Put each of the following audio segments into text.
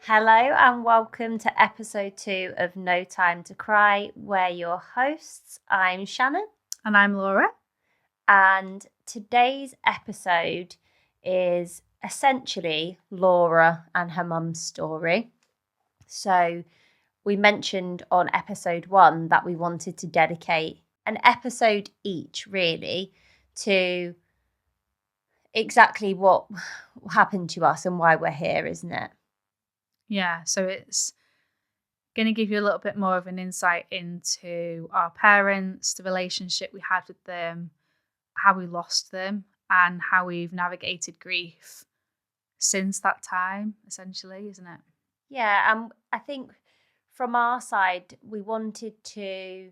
Hello and welcome to episode 2 of No Time to Cry. We're your hosts. I'm Shannon. And I'm Laura. And today's episode is essentially Laura and her mum's story. So we mentioned on episode 1 that we wanted to dedicate an episode each, really, to exactly what happened to us and why we're here, isn't it? Yeah, so it's going to give you a little bit more of an insight into our parents, the relationship we had with them, how we lost them, and how we've navigated grief since that time, essentially, isn't it? Yeah, I think from our side, we wanted to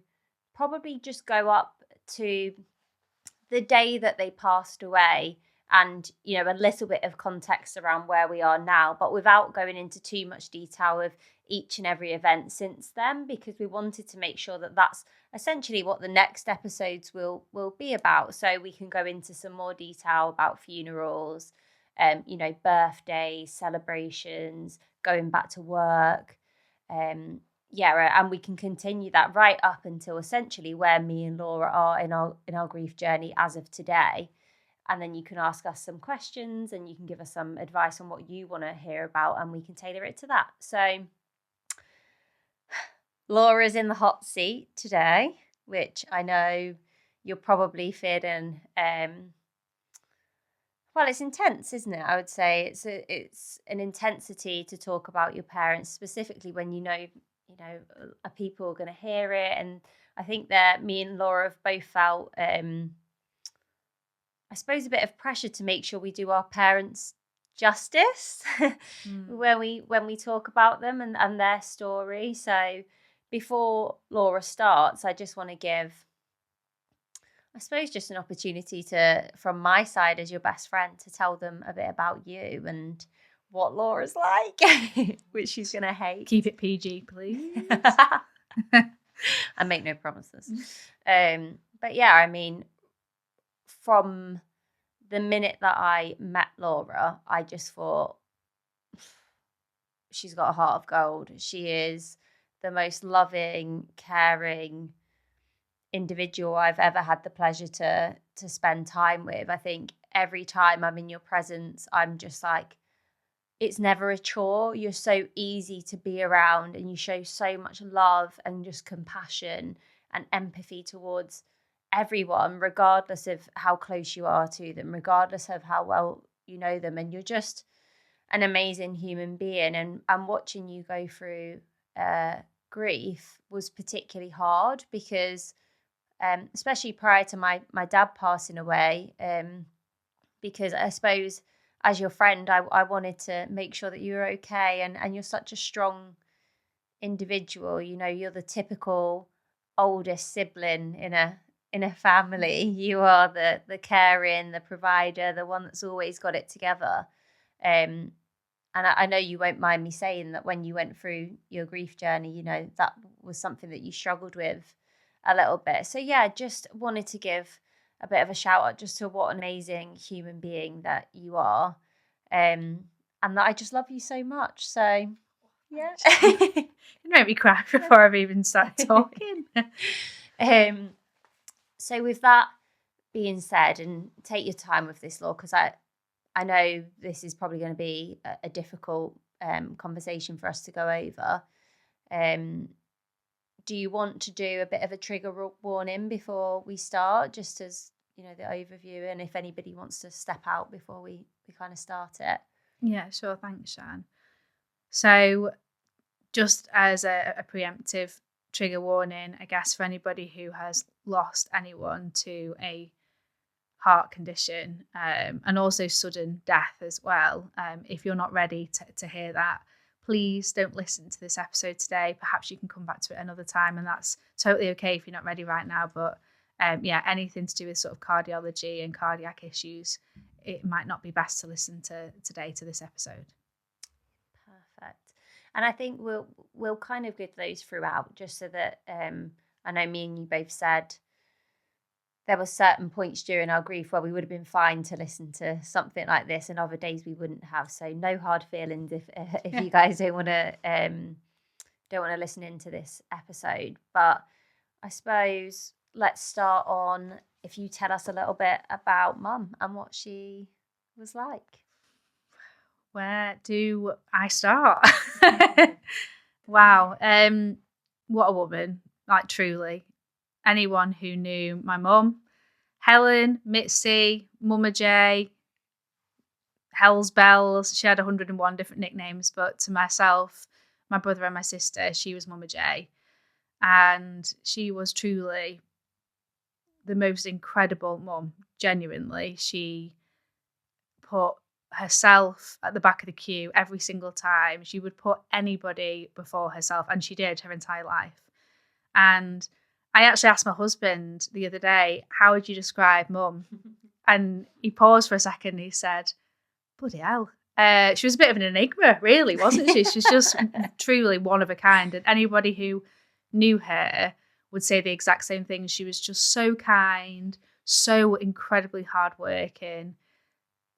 probably just go up to the day that they passed away and, a little bit of context around where we are now, but without going into too much detail of each and every event since then, because we wanted to make sure that that's essentially what the next episodes will be about. So we can go into some more detail about funerals, birthdays, celebrations, going back to work, and we can continue that right up until essentially where me and Laura are in our grief journey as of today. And then you can ask us some questions and you can give us some advice on what you want to hear about, and we can tailor it to that. So Laura's in the hot seat today, which I know you're probably feeling. Well, it's intense, isn't it? I would say it's an intensity to talk about your parents, specifically when people are going to hear it. And I think that me and Laura have both felt, I suppose, a bit of pressure to make sure we do our parents justice when we talk about them and their story. So before Laura starts, I just want to give, I suppose, just an opportunity to, from my side as your best friend, to tell them a bit about you and what Laura's like, which she's going to hate. Keep it PG, please. I make no promises. But yeah, I mean, from the minute that I met Laura, I just thought, she's got a heart of gold. She is the most loving, caring individual I've ever had the pleasure to spend time with. I think every time I'm in your presence, I'm just like, it's never a chore. You're so easy to be around and you show so much love and just compassion and empathy towards everyone, regardless of how close you are to them, regardless of how well you know them. And you're just an amazing human being. And watching you go through grief was particularly hard because especially prior to my dad passing away, because I suppose as your friend, I wanted to make sure that you were okay, and you're such a strong individual. You're the typical oldest sibling in a family. You are the caring, the provider, the one that's always got it together. And I know you won't mind me saying that when you went through your grief journey, that was something that you struggled with a little bit. So yeah, just wanted to give a bit of a shout out just to what an amazing human being that you are, and that I just love you so much. So yeah, You make me cry before I've even started talking. So with that being said, and take your time with this, Law, because I know this is probably going to be a difficult conversation for us to go over. Do you want to do a bit of a trigger warning before we start, just as, the overview, and if anybody wants to step out before we kind of start it? Yeah, sure. Thanks, Shan. So just as a preemptive trigger warning, I guess, for anybody who has lost anyone to a heart condition, and also sudden death as well, if you're not ready to hear that, please don't listen to this episode today. Perhaps you can come back to it another time, and that's totally okay if you're not ready right now. But anything to do with sort of cardiology and cardiac issues, it might not be best to listen to today to this episode. Perfect. And I think we'll kind of get those throughout, just so that I know me and you both said there were certain points during our grief where we would have been fine to listen to something like this, and other days we wouldn't have. So no hard feelings if you guys don't want to listen into this episode. But I suppose let's start on, if you tell us a little bit about Mum and what she was like. Where do I start? Wow. What a woman, like truly. Anyone who knew my mum, Helen, Mitzi, Mama J, Hell's Bells, she had 101 different nicknames, but to myself, my brother and my sister, she was Mama J. And she was truly the most incredible mum, genuinely. She put herself at the back of the queue every single time. She would put anybody before herself, and she did her entire life. And I actually asked my husband the other day, how would you describe Mum? And he paused for a second and he said, bloody hell. She was a bit of an enigma, really, wasn't she? She's just truly one of a kind. And anybody who knew her would say the exact same thing. She was just so kind, so incredibly hardworking,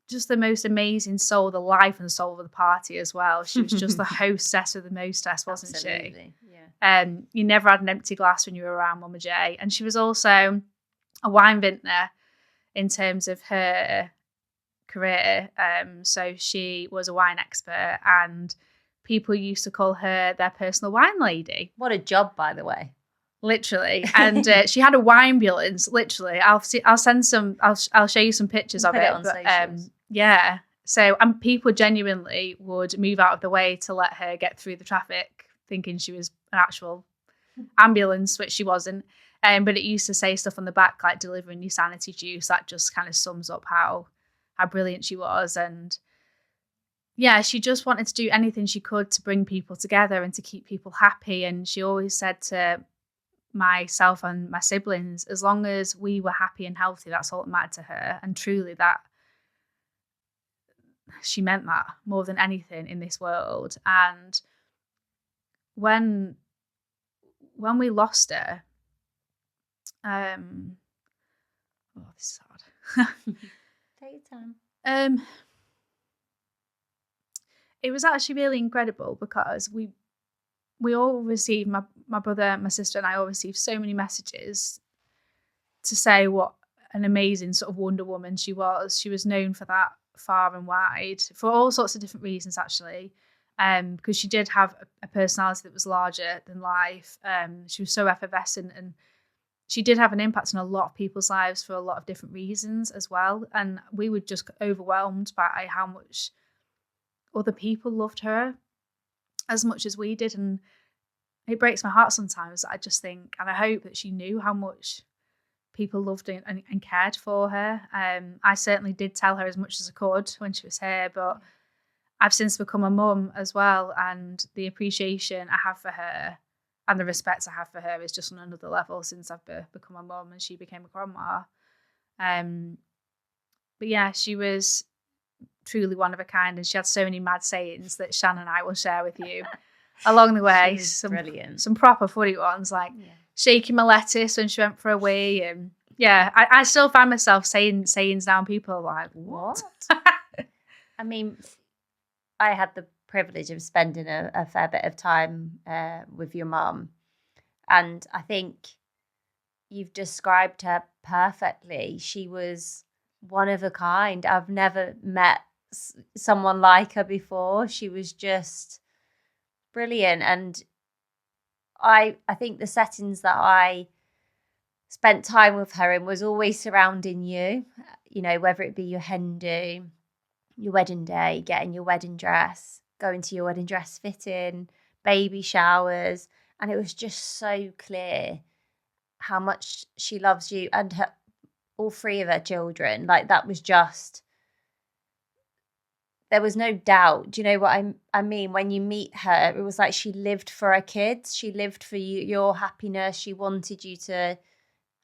just the most amazing soul, the life and soul of the party as well. She was just the hostess of the mostess, wasn't Absolutely. she? Yeah. You never had an empty glass when you were around Mama J. And she was also a wine vintner in terms of her career. So she was a wine expert, and people used to call her their personal wine lady. What a job, by the way. Literally. And she had a wine ambulance, literally. I'll send some, I'll show you some pictures of it. On socials. Yeah. So people genuinely would move out of the way to let her get through the traffic, thinking she was an actual ambulance, which she wasn't. But it used to say stuff on the back like delivering your sanity juice. That just kind of sums up how brilliant she was. And yeah, she just wanted to do anything she could to bring people together and to keep people happy. And she always said to myself and my siblings, as long as we were happy and healthy, that's all that mattered to her. And truly, that she meant that more than anything in this world. And when we lost her, this is hard. Take your time. It was actually really incredible because we all received, my brother, my sister and I all received so many messages to say what an amazing sort of Wonder Woman she was. She was known for that far and wide for all sorts of different reasons, actually, because she did have a personality that was larger than life. She was so effervescent, and she did have an impact on a lot of people's lives for a lot of different reasons as well. And we were just overwhelmed by how much other people loved her as much as we did. And it breaks my heart sometimes. I just think, and I hope that she knew how much people loved and cared for her. I certainly did tell her as much as I could when she was here, but I've since become a mum as well, and the appreciation I have for her and the respect I have for her is just on another level since I've become a mum and she became a grandma. But yeah, she was truly one of a kind, and she had so many mad sayings that Shannon and I will share with you along the way. Some proper funny ones, like shaking my lettuce when she went for a wee. And yeah, I still find myself saying sayings now, and people are like, what? I mean, I had the privilege of spending a fair bit of time with your mum, and I think you've described her perfectly. She was one of a kind. I've never met someone like her before. She was just brilliant. And I think the settings that I spent time with her in was always surrounding you, whether it be your hen do, your wedding day, getting your wedding dress, going to your wedding dress fitting, baby showers. And it was just so clear how much she loves you and all three of her children. Like, that was just, there was no doubt. Do you know what I mean? When you meet her, it was like she lived for her kids. She lived for you, your happiness. She wanted you to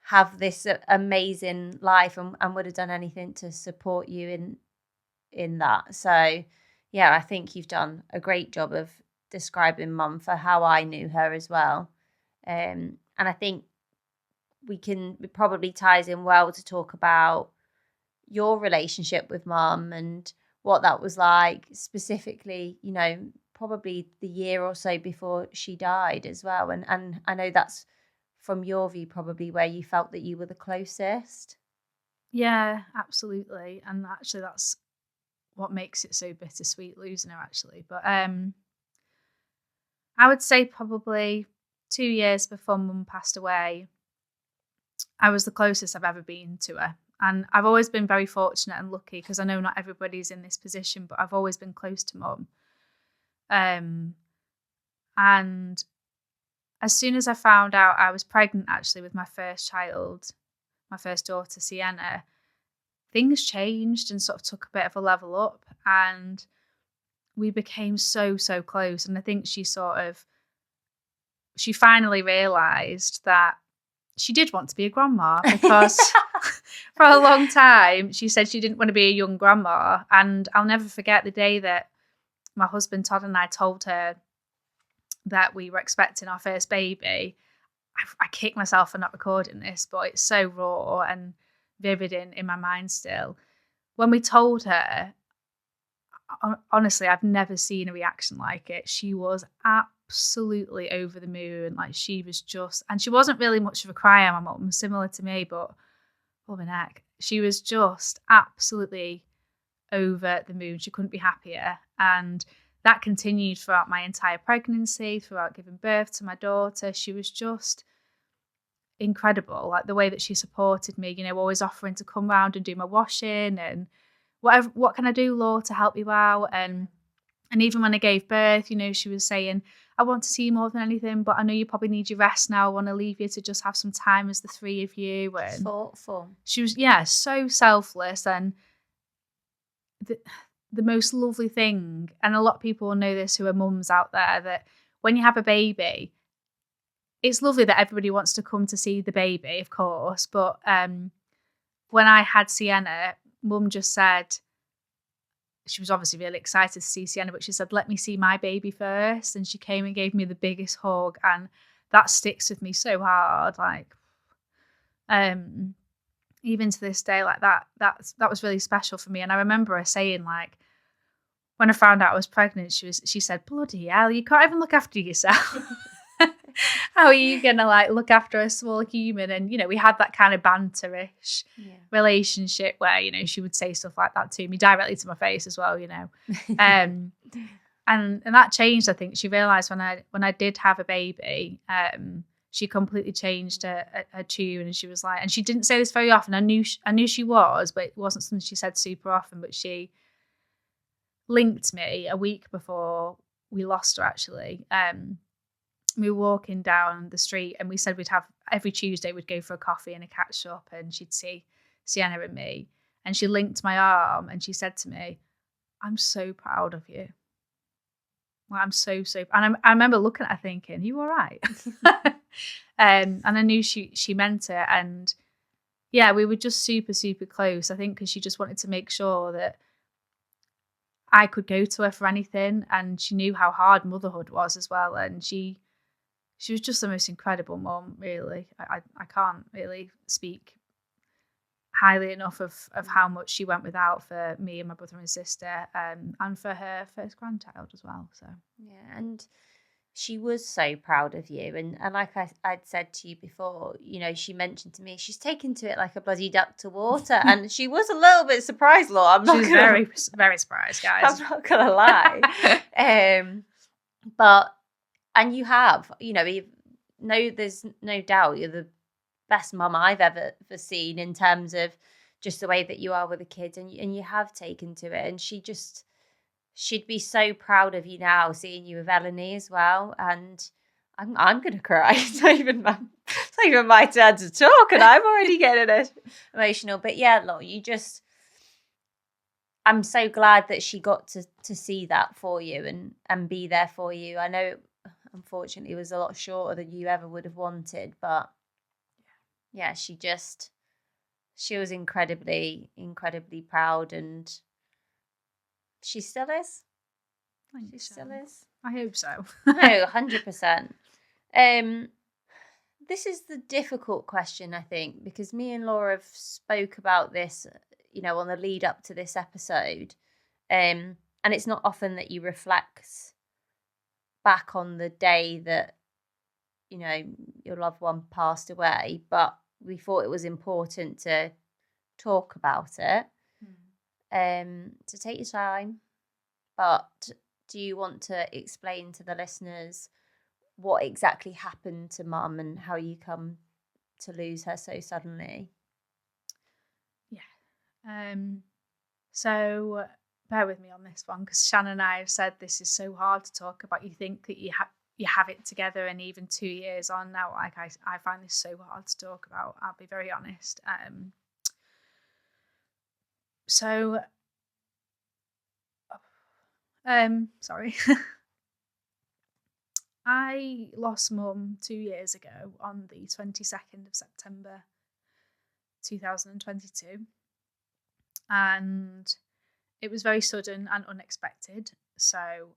have this amazing life, and would have done anything to support you in that. So yeah, I think you've done a great job of describing Mum for how I knew her as well. And I think it probably ties in well to talk about your relationship with mum and what that was like, specifically, you know, probably the year or so before she died as well. And I know that's from your view probably where you felt that you were the closest. Yeah, absolutely. And actually that's what makes it so bittersweet losing her, actually. But I would say probably 2 years before mum passed away, I was the closest I've ever been to her. And I've always been very fortunate and lucky, because I know not everybody's in this position, but I've always been close to mum. And as soon as I found out I was pregnant, actually, with my first child, my first daughter, Sienna, things changed and sort of took a bit of a level up. And we became so, so close. And I think she finally realised that she did want to be a grandma, because for a long time she said she didn't want to be a young grandma. And I'll never forget the day that my husband Todd and I told her that we were expecting our first baby. I kicked myself for not recording this, but it's so raw and vivid in my mind still. When we told her, honestly, I've never seen a reaction like it. She was absolutely over the moon. Like, she was just, and she wasn't really much of a crier, my mum, similar to me, but oh, my neck. She was just absolutely over the moon. She couldn't be happier. And that continued throughout my entire pregnancy, throughout giving birth to my daughter. She was just incredible. Like, the way that she supported me, you know, always offering to come round and do my washing and whatever, what can I do, Law, to help you out? And even when I gave birth, you know, she was saying, I want to see you more than anything, but I know you probably need your rest now. I want to leave you to just have some time as the three of you. And thoughtful. She was, so selfless. And the most lovely thing, and a lot of people will know this who are mums out there, that when you have a baby, it's lovely that everybody wants to come to see the baby, of course. But when I had Sienna, mum just said, she was obviously really excited to see Sienna, but she said, let me see my baby first. And she came and gave me the biggest hug. And that sticks with me so hard. Like, even to this day, like that was really special for me. And I remember her saying, like, when I found out I was pregnant, she said, bloody hell, you can't even look after yourself. How are you gonna like look after a small human? And, you know, we had that kind of banterish relationship where, you know, she would say stuff like that to me directly to my face as well, you know. And that changed. I think she realized when I did have a baby, she completely changed her tune. And she was like, and she didn't say this very often. I knew she was, but it wasn't something she said super often. But she linked me a week before we lost her, actually. We were walking down the street and we said we'd have every Tuesday we'd go for a coffee and a catch up, and she'd see Sienna and me, and she linked my arm and she said to me, I'm so proud of you. Well, I'm so and I remember looking at her thinking, are you all right? And I knew she meant it. And yeah, we were just super, super close, I think, because she just wanted to make sure that I could go to her for anything. And she knew how hard motherhood was as well. And she was just the most incredible mum, really. I can't really speak highly enough of how much she went without for me and my brother and sister, and for her first grandchild as well. So yeah, and she was so proud of you. And like I'd said to you before, you know, she mentioned to me, she's taken to it like a bloody duck to water. And she was a little bit surprised, Laura. She was very, very surprised, guys. I'm not going to lie. But, and you have, you know, there's no doubt you're the best mum I've ever seen in terms of just the way that you are with the kids, and you have taken to it. And she'd be so proud of you now, seeing you with Eleni as well. And I'm gonna cry. It's not even my turn to talk, and I'm already getting emotional. But yeah, look, I'm so glad that she got to see that for you and be there for you. I know, unfortunately, it was a lot shorter than you ever would have wanted, but yeah, she was incredibly, incredibly proud, and she still is. She still is. I hope so. No, 100%. this is the difficult question, I think, because me and Laura have spoke about this, on the lead up to this episode. And it's not often that you reflect back on the day that, your loved one passed away, but we thought it was important to talk about it. So take your time. But do you want to explain to the listeners what exactly happened to Mum and how you come to lose her so suddenly? Yeah. So bear with me on this one, because Shannon and I have said this is so hard to talk about. You think that you have it together, and even 2 years on now, like I find this so hard to talk about. I'll be very honest. Sorry. I lost Mum 2 years ago on the 22nd of September 2022, and it was very sudden and unexpected. So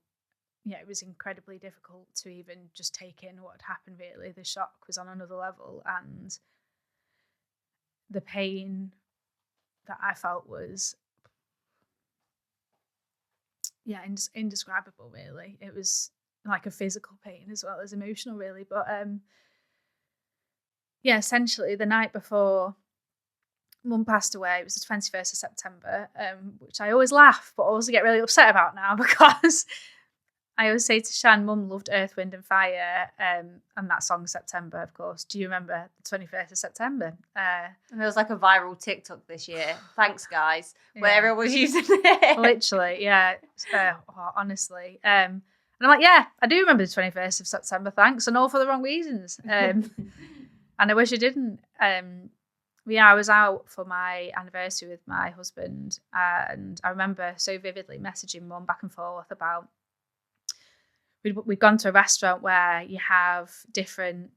yeah, it was incredibly difficult to even just take in what had happened, really. The shock was on another level, and the pain that I felt was indescribable, really. It was like a physical pain as well as emotional, really. But essentially the night before Mum passed away, it was the 21st of September, which I always laugh but also get really upset about now, because I always say to Shan, Mum loved Earth, Wind and Fire, and that song September, of course. Do you remember the 21st of September? And there was like a viral TikTok this year. Thanks, guys. Where everyone was using it. Literally, yeah. Honestly. And I'm like, yeah, I do remember the 21st of September, thanks, and all for the wrong reasons. And I wish I didn't. I was out for my anniversary with my husband, and I remember so vividly messaging Mum back and forth about, we'd gone to a restaurant where you have different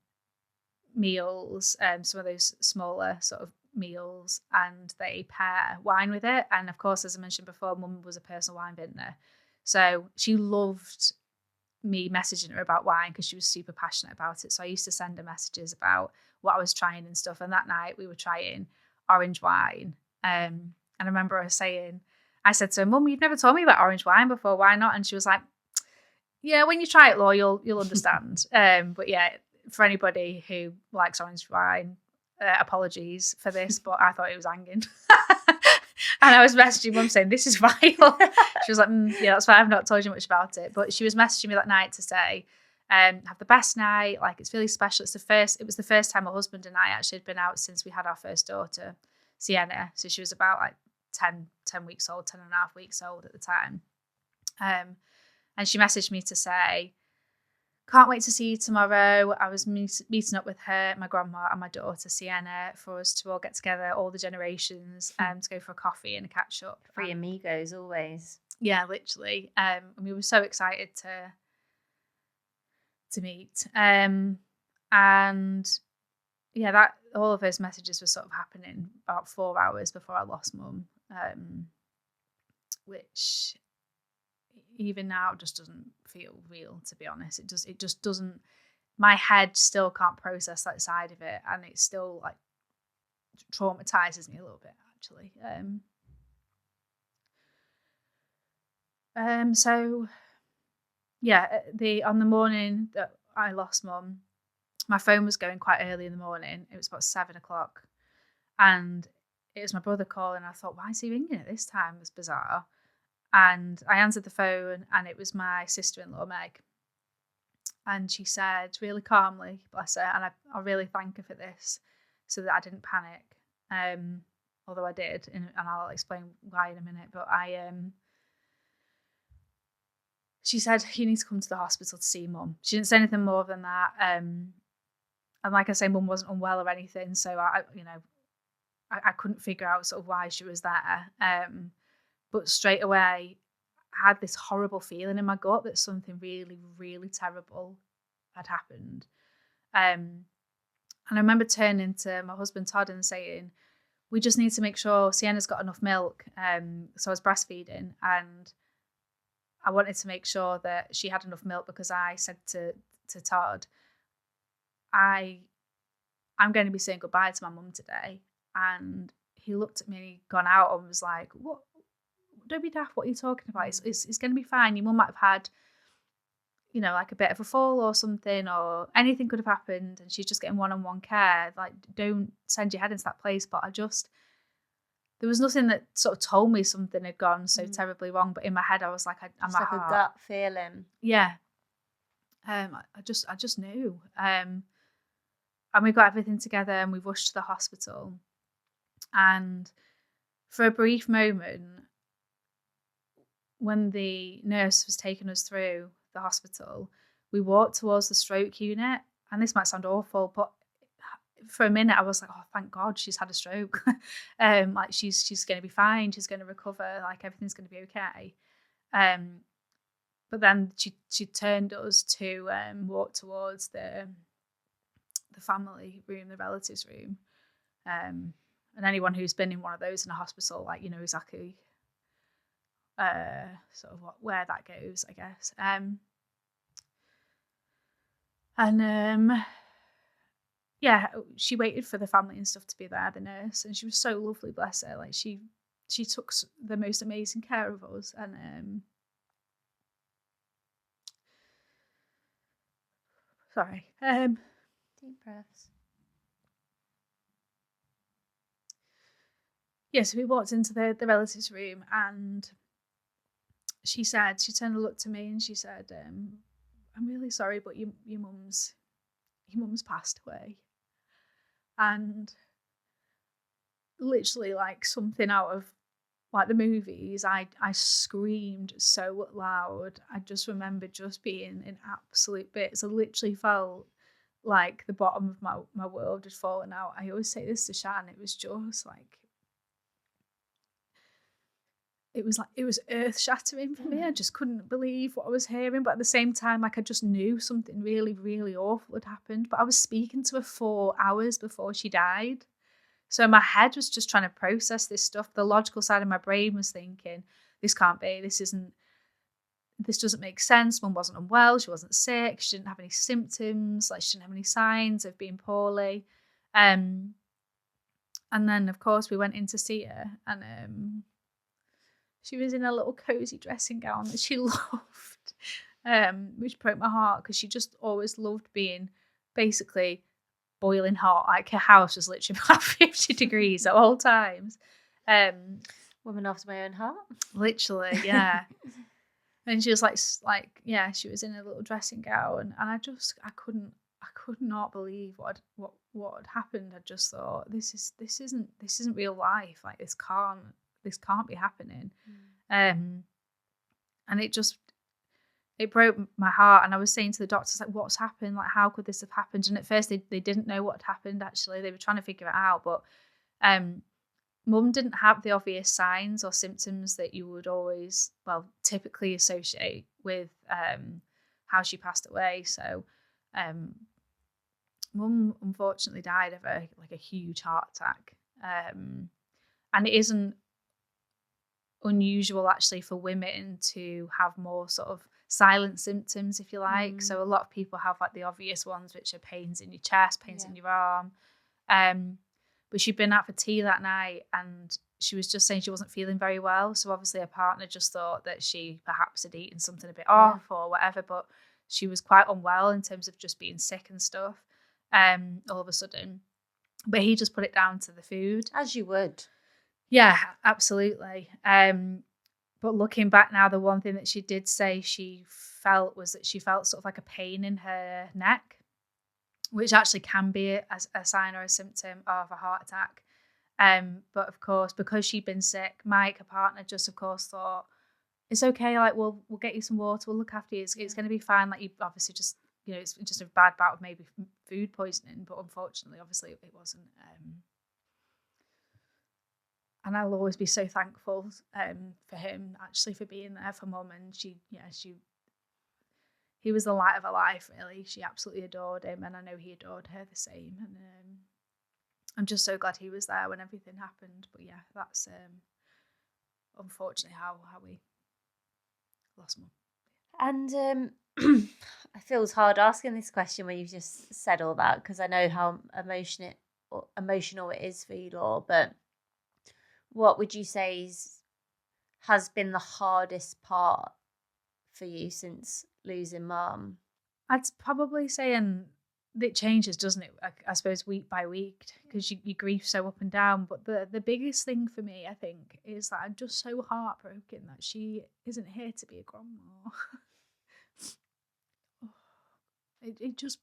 meals, some of those smaller sort of meals, and they pair wine with it. And of course, as I mentioned before, Mum was a personal wine vintner, so she loved me messaging her about wine because she was super passionate about it. So I used to send her messages about what I was trying and stuff. And that night we were trying orange wine. And I remember her saying, I said to her, Mum, you've never told me about orange wine before. Why not? And she was like, yeah, when you try it, Law, you'll understand. But yeah, for anybody who likes orange wine, apologies for this, but I thought it was hanging. And I was messaging Mum saying, this is vile. She was like, yeah, that's why I've not told you much about it. But she was messaging me that night to say, have the best night. Like, it's really special. It was the first time my husband and I actually had been out since we had our first daughter, Sienna. So she was about like 10 weeks old, 10 and a half weeks old at the time. And she messaged me to say, can't wait to see you tomorrow. I was meeting up with her, my grandma and my daughter Sienna, for us to all get together, all the generations, to go for a coffee and a catch up. Three amigos always. Yeah, literally. And we were so excited to meet. And yeah, that all of those messages were sort of happening about 4 hours before I lost Mum, which even now just doesn't feel real, to be honest. It just doesn't. My head still can't process that side of it, and it still like traumatizes me a little bit, actually. So yeah, on the morning that I lost Mum, my phone was going quite early in the morning. It was about 7 o'clock, and it was my brother calling. I thought, why is he ringing at this time? It was bizarre. And I answered the phone, and it was my sister-in-law, Meg. And she said really calmly, bless her, and I really thank her for this, so that I didn't panic. Although I did, and I'll explain why in a minute. But she said, you need to come to the hospital to see Mum. She didn't say anything more than that. And like I say, Mum wasn't unwell or anything, so I couldn't figure out sort of why she was there. But straight away, I had this horrible feeling in my gut that something really, really terrible had happened. And I remember turning to my husband, Todd, and saying, we just need to make sure Sienna's got enough milk. So I was breastfeeding, and I wanted to make sure that she had enough milk, because I said to Todd, I I'm going to be saying goodbye to my mum today. And he looked at me and he'd gone out and was like, what? Don't be daft, what are you talking about? It's going to be fine. Your mum might have had, like a bit of a fall or something, or anything could have happened, and she's just getting one-on-one care. Like, don't send your head into that place. But there was nothing that sort of told me something had gone so terribly wrong. But in my head, I was like, I'm like a gut feeling. Yeah. I just knew. And we got everything together and we rushed to the hospital. And for a brief moment, when the nurse was taking us through the hospital, we walked towards the stroke unit. And this might sound awful, but for a minute I was like, oh, thank God she's had a stroke. Like she's going to be fine. She's going to recover. Like everything's going to be okay. But then she turned us to walk towards the family room, the relatives room. And anyone who's been in one of those in a hospital, like, exactly sort of where that goes, I guess. Yeah, she waited for the family and stuff to be there, the nurse, and she was so lovely, bless her. Like she took the most amazing care of us. And sorry, deep breaths. Yeah, so we walked into the relatives room, and she turned and looked to me and she said, I'm really sorry, but your mum's passed away. And literally, like something out of like the movies, I screamed so loud. I just remember just being in absolute bits. I literally felt like the bottom of my world had fallen out. I always say this to Shannon, it was just like, it was earth shattering for me. I just couldn't believe what I was hearing. But at the same time, like I just knew something really, really awful had happened. But I was speaking to her 4 hours before she died. So my head was just trying to process this stuff. The logical side of my brain was thinking, this can't be, this doesn't make sense. Mum wasn't unwell, she wasn't sick, she didn't have any symptoms, like she didn't have any signs of being poorly. And then of course we went in to see her, and she was in a little cozy dressing gown that she loved, which broke my heart because she just always loved being basically boiling hot. Like her house was literally about 50 degrees at all times. Woman after my own heart. Literally, yeah. And she was like, yeah, she was in a little dressing gown, and I could not believe what had happened. I just thought, this isn't real life. Like this can't be happening. And it broke my heart. And I was saying to the doctors, like, what's happened? Like, how could this have happened? And at first they didn't know what had happened, actually. They were trying to figure it out. But Mum didn't have the obvious signs or symptoms that you would always, typically associate with how she passed away. So Mum unfortunately died of a huge heart attack. And it isn't unusual actually for women to have more sort of silent symptoms, if you like. So a lot of people have like the obvious ones, which are pains in your chest, pains in your arm. But she'd been out for tea that night and she was just saying she wasn't feeling very well. So obviously her partner just thought that she perhaps had eaten something a bit off or whatever, but she was quite unwell in terms of just being sick and stuff all of a sudden. But he just put it down to the food. As you would. Yeah, absolutely. But looking back now, the one thing that she did say she felt was that she felt sort of like a pain in her neck, which actually can be a sign or a symptom of a heart attack. But of course, because she'd been sick, Mike, her partner, just of course thought, it's okay, like we'll get you some water, we'll look after you, it's going to be fine. Like you obviously just, it's just a bad bout of maybe food poisoning, but unfortunately, obviously it wasn't. And I'll always be so thankful for him, actually, for being there for Mum. And he was the light of her life, really. She absolutely adored him, and I know he adored her the same. And I'm just so glad he was there when everything happened. But yeah, that's unfortunately how we lost Mum. And it feels hard asking this question when you've just said all that, because I know how emotional it is for you, Law. But what would you say has been the hardest part for you since losing mum? I'd probably say, and it changes, doesn't it? I suppose week by week, because you grief so up and down. But the biggest thing for me, I think, is that I'm just so heartbroken that she isn't here to be a grandma. it just,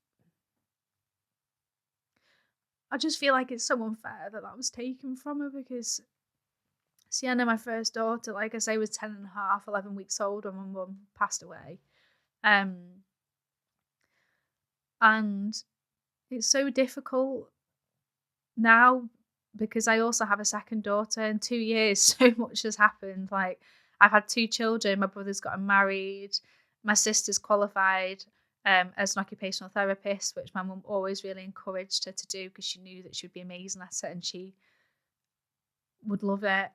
I just feel like it's so unfair that was taken from her, because Sienna, my first daughter, like I say, was 10 and a half, 11 weeks old when my mum passed away. And it's so difficult now, because I also have a second daughter. In 2 years, so much has happened. Like, I've had 2 children, my brother's gotten married, my sister's qualified as an occupational therapist, which my mum always really encouraged her to do, because she knew that she would be amazing at it and she would love it.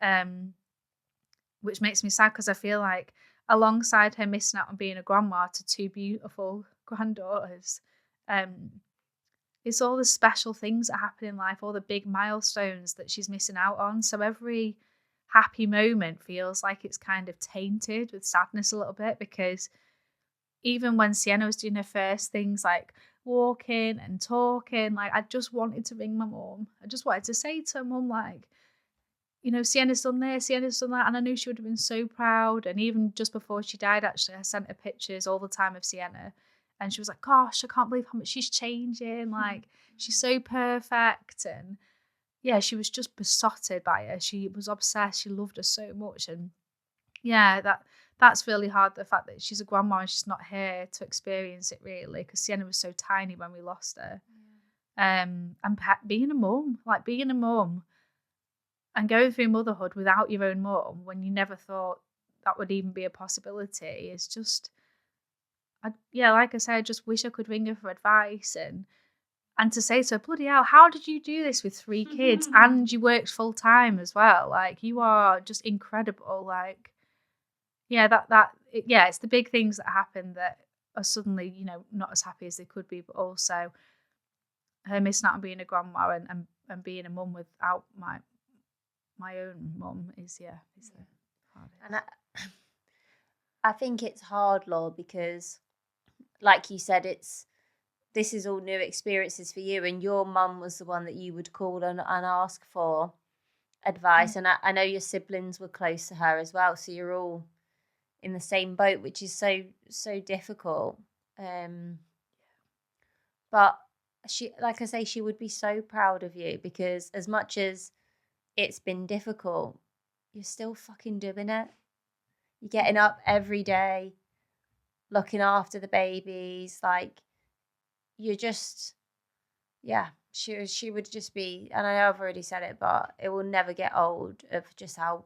Which makes me sad, because I feel like alongside her missing out on being a grandma to 2 beautiful granddaughters, it's all the special things that happen in life, all the big milestones that she's missing out on. So every happy moment feels like it's kind of tainted with sadness a little bit, because even when Sienna was doing her first things like walking and talking, like, I just wanted to ring my mum. I just wanted to say to her mum, like, you know, Sienna's done this, Sienna's done that. And I knew she would have been so proud. And even just before she died, actually, I sent her pictures all the time of Sienna. And she was like, gosh, I can't believe how much she's changing. Like, she's so perfect. And yeah, she was just besotted by her. She was obsessed. She loved her so much. And yeah, that's really hard, the fact that she's a grandma and she's not here to experience it, really, because Sienna was so tiny when we lost her. And being a mum, and going through motherhood without your own mum, when you never thought that would even be a possibility, is just, like I said, I just wish I could ring her for advice and to say to her, bloody hell, how did you do this with 3 kids and you worked full time as well? Like, you are just incredible. Like, yeah, it's the big things that happen that are suddenly, not as happy as they could be, but also her missing out on being a grandma and being a mum without my own mum is the hardest. And I think it's hard, Law, because like you said, this is all new experiences for you, and your mum was the one that you would call and ask for advice. And I know your siblings were close to her as well, so you're all in the same boat, which is so difficult. But she, like I say, she would be so proud of you, because as much as it's been difficult, you're still fucking doing it. You're getting up every day, looking after the babies. Like, you're just, she would just be, and I know I've already said it, but it will never get old of just how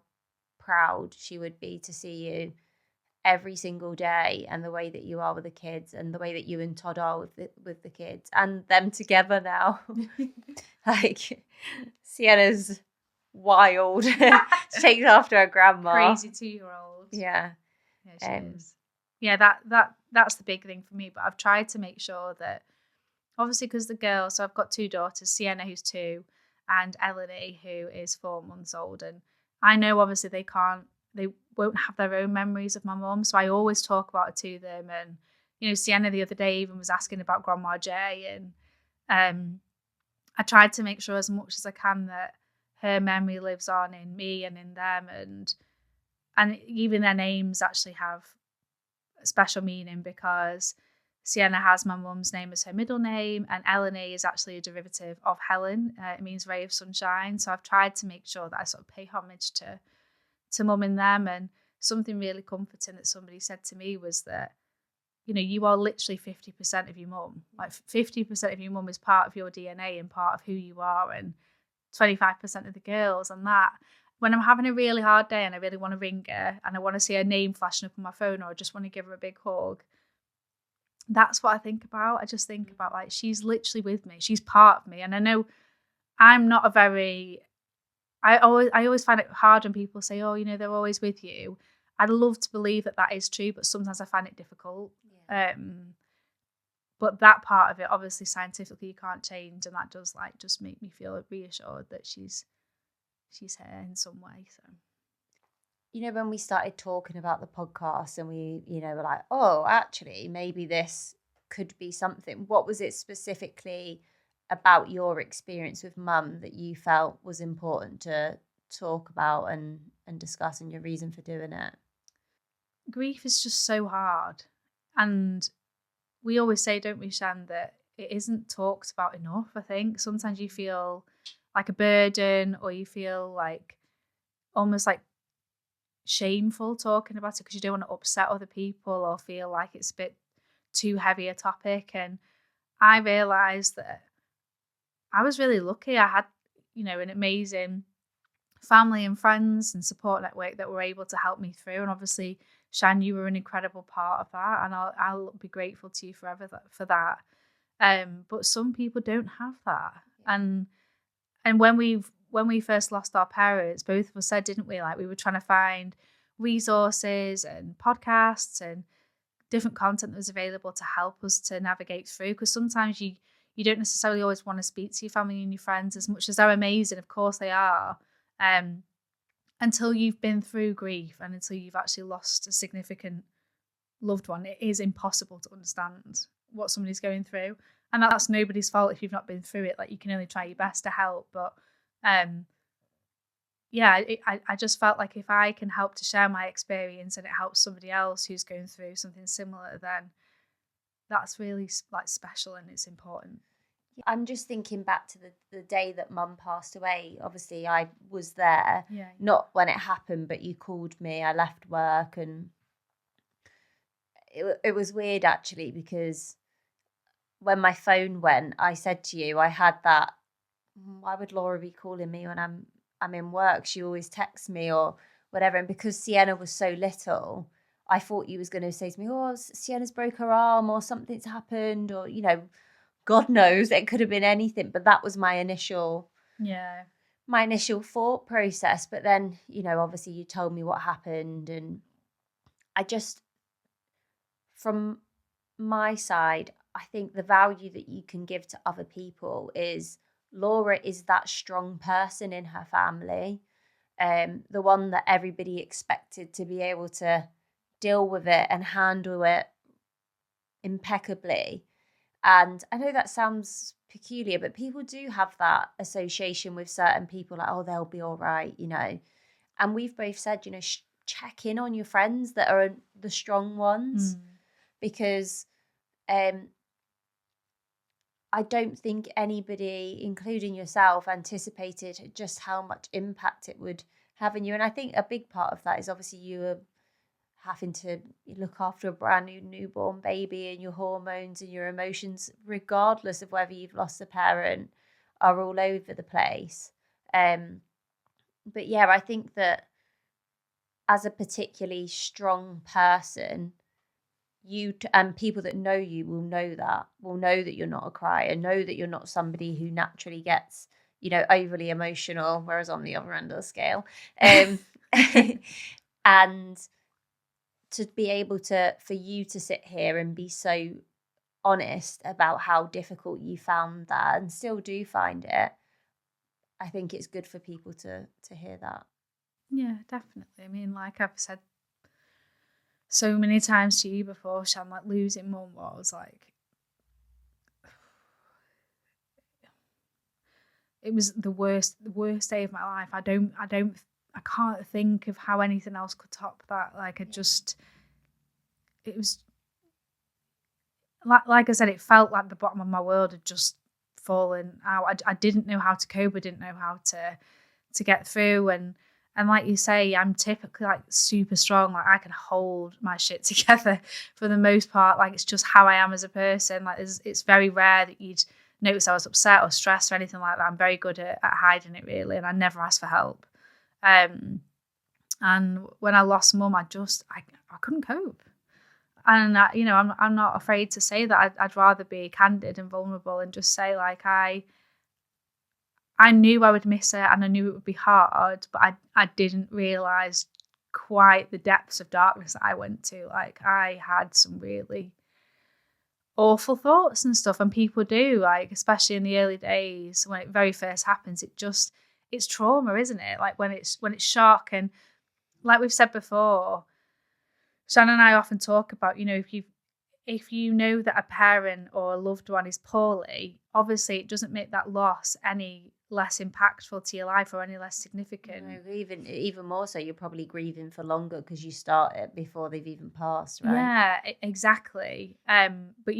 proud she would be to see you every single day, and the way that you are with the kids, and the way that you and Todd are with the kids, and them together now. Like, Sienna's wild. She takes after her grandma. Crazy 2-year-old. Yeah. She is. Yeah, that's the big thing for me. But I've tried to make sure that, obviously, because the girls, so I've got 2 daughters, Sienna, who's 2, and Elodie, who is 4 months old. And I know, obviously, they won't have their own memories of my mum. So I always talk about it to them. And, Sienna the other day even was asking about Grandma J. And I tried to make sure as much as I can that her memory lives on in me and in them. And even their names actually have a special meaning, because Sienna has my mum's name as her middle name, and Eleni is actually a derivative of Helen. It means ray of sunshine. So I've tried to make sure that I sort of pay homage to mum in them. And something really comforting that somebody said to me was that, you are literally 50% of your mum. Like, 50% of your mum is part of your DNA and part of who you are, and 25% of the girls. And that, when I'm having a really hard day and I really want to ring her and I want to see her name flashing up on my phone, or I just want to give her a big hug, that's what I think about. I just think about, like, she's literally with me. She's part of me. And I know I'm not I always find it hard when people say, oh, they're always with you. I'd love to believe that is true, but sometimes I find it difficult. Yeah. But that part of it, obviously scientifically you can't change, and that does like just make me feel reassured that she's here in some way. So When we started talking about the podcast and we, were like, oh, actually, maybe this could be something. What was it specifically about your experience with mum that you felt was important to talk about and discuss, and your reason for doing it? Grief is just so hard. And we always say, don't we, Shan, that it isn't talked about enough, I think. Sometimes you feel like a burden, or you feel like almost like shameful talking about it because you don't want to upset other people or feel like it's a bit too heavy a topic. And I realised that I was really lucky. I had, an amazing family and friends and support network that were able to help me through. And obviously, Shan, you were an incredible part of that, and I'll be grateful to you forever for that. But some people don't have that, and when we first lost our parents, both of us said, didn't we? Like we were trying to find resources and podcasts and different content that was available to help us to navigate through. Because sometimes you don't necessarily always want to speak to your family and your friends as much as they're amazing. Of course they are. Until you've been through grief and until you've actually lost a significant loved one, it is impossible to understand what somebody's going through. And that's nobody's fault if you've not been through it. Like you can only try your best to help. But I just felt like if I can help to share my experience and it helps somebody else who's going through something similar, then that's really like special and it's important. I'm just thinking back to the day that mum passed away. Obviously, I was there, not when it happened, but you called me. I left work, and it was weird actually, because when my phone went, I said to you, I had that, why would Laura be calling me when I'm in work? She always texts me or whatever. And because Sienna was so little, I thought you was going to say to me, oh, Sienna's broke her arm or something's happened, or, God knows, it could have been anything. But that was my initial thought process. But then, obviously you told me what happened, and I just, from my side, I think the value that you can give to other people is Laura is that strong person in her family, the one that everybody expected to be able to deal with it and handle it impeccably. And I know that sounds peculiar, but people do have that association with certain people, like, oh, they'll be all right, And we've both said, check in on your friends that are the strong ones, because I don't think anybody, including yourself, anticipated just how much impact it would have on you. And I think a big part of that is obviously you are having to look after a brand new newborn baby, and your hormones and your emotions, regardless of whether you've lost a parent, are all over the place. But yeah, I think that as a particularly strong person, you and people that know you will know that you're not a crier, know that you're not somebody who naturally gets, overly emotional, whereas on the other end of the scale. And to be able for you to sit here and be so honest about how difficult you found that and still do find it, I think it's good for people to hear that. Yeah, definitely. I mean, like I've said so many times to you before, Shan, like losing mum was like, it was the worst day of my life. I can't think of how anything else could top that. Like it was like I said, it felt like the bottom of my world had just fallen out. I didn't know how to cope. I didn't know how to get through. And like you say, I'm typically like super strong. Like I can hold my shit together for the most part. Like it's just how I am as a person. Like it's very rare that you'd notice I was upset or stressed or anything like that. I'm very good at hiding it really, and I never ask for help. And when I lost mum, I couldn't cope. And I'm not afraid to say that. I'd rather be candid and vulnerable and just say like I knew I would miss it and I knew it would be hard, but I didn't realise quite the depths of darkness that I went to. Like, I had some really awful thoughts and stuff, and people do, like, especially in the early days when it very first happens, it's trauma, isn't it? Like, when it's shock. And like we've said before, Shannon and I often talk about, if you know that a parent or a loved one is poorly, obviously it doesn't make that loss any less impactful to your life or any less significant. No, even more so, you're probably grieving for longer because you start it before they've even passed, right? Yeah, exactly. But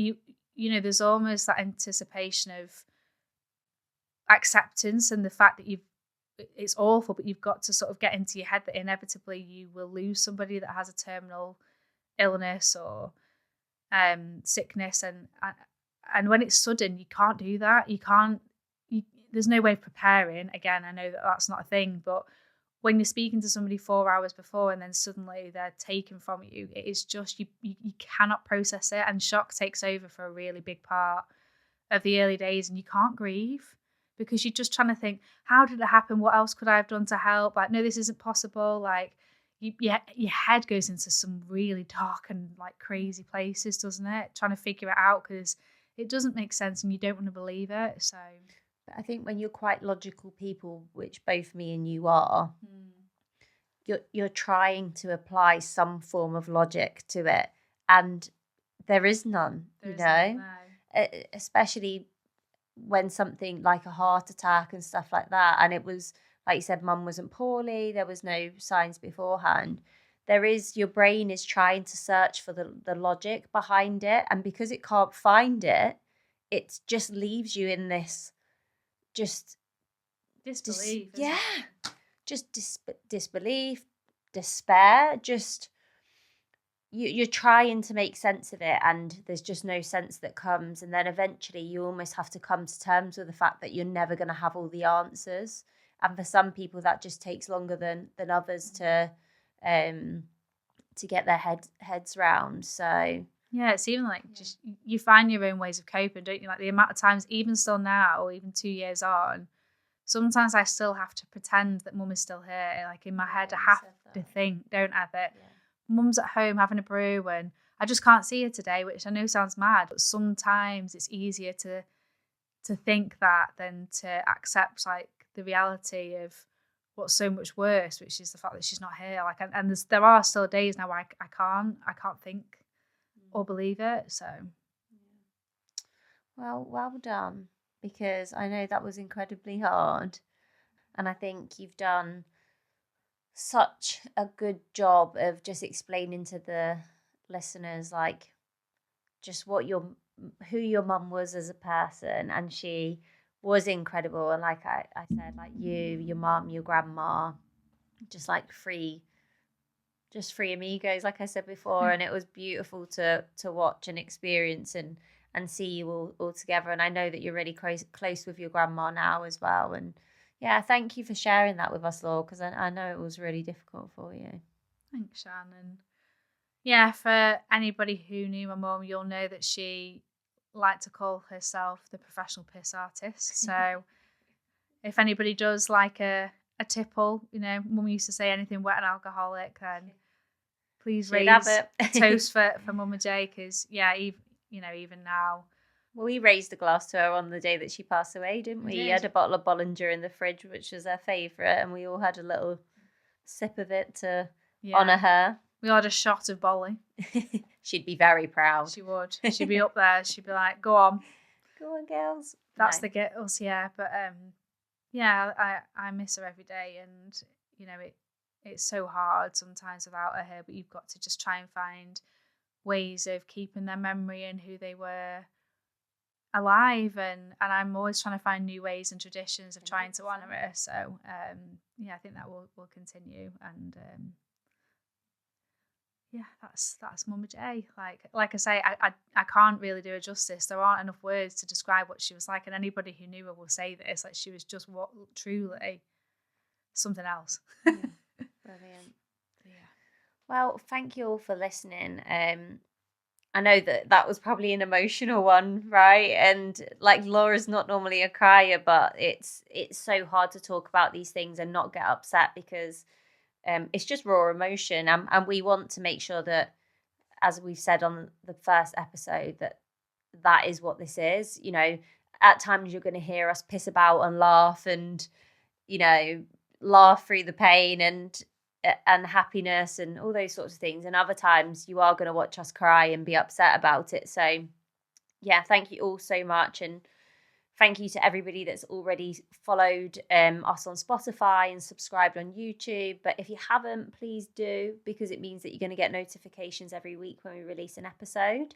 there's almost that anticipation of acceptance and the fact that it's awful, but you've got to sort of get into your head that inevitably you will lose somebody that has a terminal illness or sickness, and when it's sudden, you can't do that. There's no way of preparing. Again, I know that that's not a thing, but when you're speaking to somebody 4 hours before and then suddenly they're taken from you, it is just you cannot process it, and shock takes over for a really big part of the early days, and you can't grieve because you're just trying to think, how did it happen? What else could I have done to help? Like, no, this isn't possible. Like, your head goes into some really dark and like crazy places, doesn't it? Trying to figure it out because it doesn't make sense and you don't want to believe it. So I think when you're quite logical people, which both me and you are, you're trying to apply some form of logic to it, and there is none. Especially when something like a heart attack and stuff like that, and it was, like you said, mum wasn't poorly, there was no signs beforehand. Your brain is trying to search for the logic behind it, and because it can't find it, it just leaves you in this just disbelief. Just disbelief, despair, just you're trying to make sense of it, and there's just no sense that comes, and then eventually you almost have to come to terms with the fact that you're never going to have all the answers, and for some people that just takes longer than others to get their heads round. So yeah, it's even like just you find your own ways of coping, don't you? Like the amount of times, even still now, or even 2 years on, sometimes I still have to pretend that mum is still here. Like in my head, I have to think, don't I, that mum's at home having a brew and I just can't see her today, which I know sounds mad, but sometimes it's easier to think that than to accept like the reality of what's so much worse, which is the fact that she's not here. Like, and there are still days now where I can't think or believe it. So, well done, because I know that was incredibly hard, and I think you've done such a good job of just explaining to the listeners like just who your mum was as a person, and she was incredible. And like I said, like your mum, your grandma, just like three amigos, like I said before, and it was beautiful to watch and experience and see you all together. And I know that you're really close with your grandma now as well. And yeah, thank you for sharing that with us, Laura, because I know it was really difficult for you. Thanks, Shannon. Yeah, for anybody who knew my mum, you'll know that she liked to call herself the professional piss artist. So if anybody does like a tipple, mum used to say anything wet and alcoholic, then please raise a toast for Mama J, because even now. Well, we raised a glass to her on the day that she passed away, didn't we? You had a bottle of Bollinger in the fridge, which was her favourite, and we all had a little sip of it to honour her. We had a shot of Bolly. She'd be very proud. She would. She'd be up there. She'd be like, go on, girls. That's the girls, yeah. But I miss her every day, and it's so hard sometimes without her. But you've got to just try and find ways of keeping their memory and who they were alive, and I'm always trying to find new ways and traditions of trying to honour her. So I think that will continue, and that's Mama J. Like I say, I can't really do her justice. There aren't enough words to describe what she was like, and anybody who knew her will say this. Like, she was just truly something else. Brilliant. Yeah. Well, thank you all for listening. I know that was probably an emotional one, right? And like, Laura's not normally a crier, but it's so hard to talk about these things and not get upset, because it's just raw emotion, and we want to make sure that, as we've said on the first episode, that is what this is. You know, at times you're going to hear us piss about and laugh, and you know, laugh through the pain and happiness and all those sorts of things, and other times you are going to watch us cry and be upset about it. So yeah, thank you all so much, and thank you to everybody that's already followed us on Spotify and subscribed on YouTube. But if you haven't, please do, because it means that you're going to get notifications every week when we release an episode.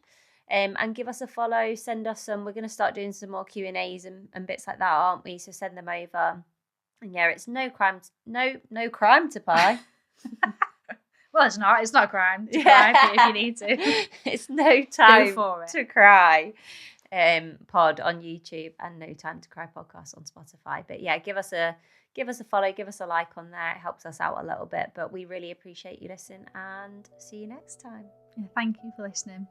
And give us a follow, send us some. We're going to start doing some more Q&As and bits like that, aren't we? So send them over. And yeah, it's no crime to pie. Well, it's not. It's not a crime to cry if you need to. It's no time for it. to cry. Pod on YouTube and No Time to Cry podcast on Spotify. But yeah, give us a follow, give us a like on there. It helps us out a little bit, but we really appreciate you listening, and see you next time. Yeah, thank you for listening.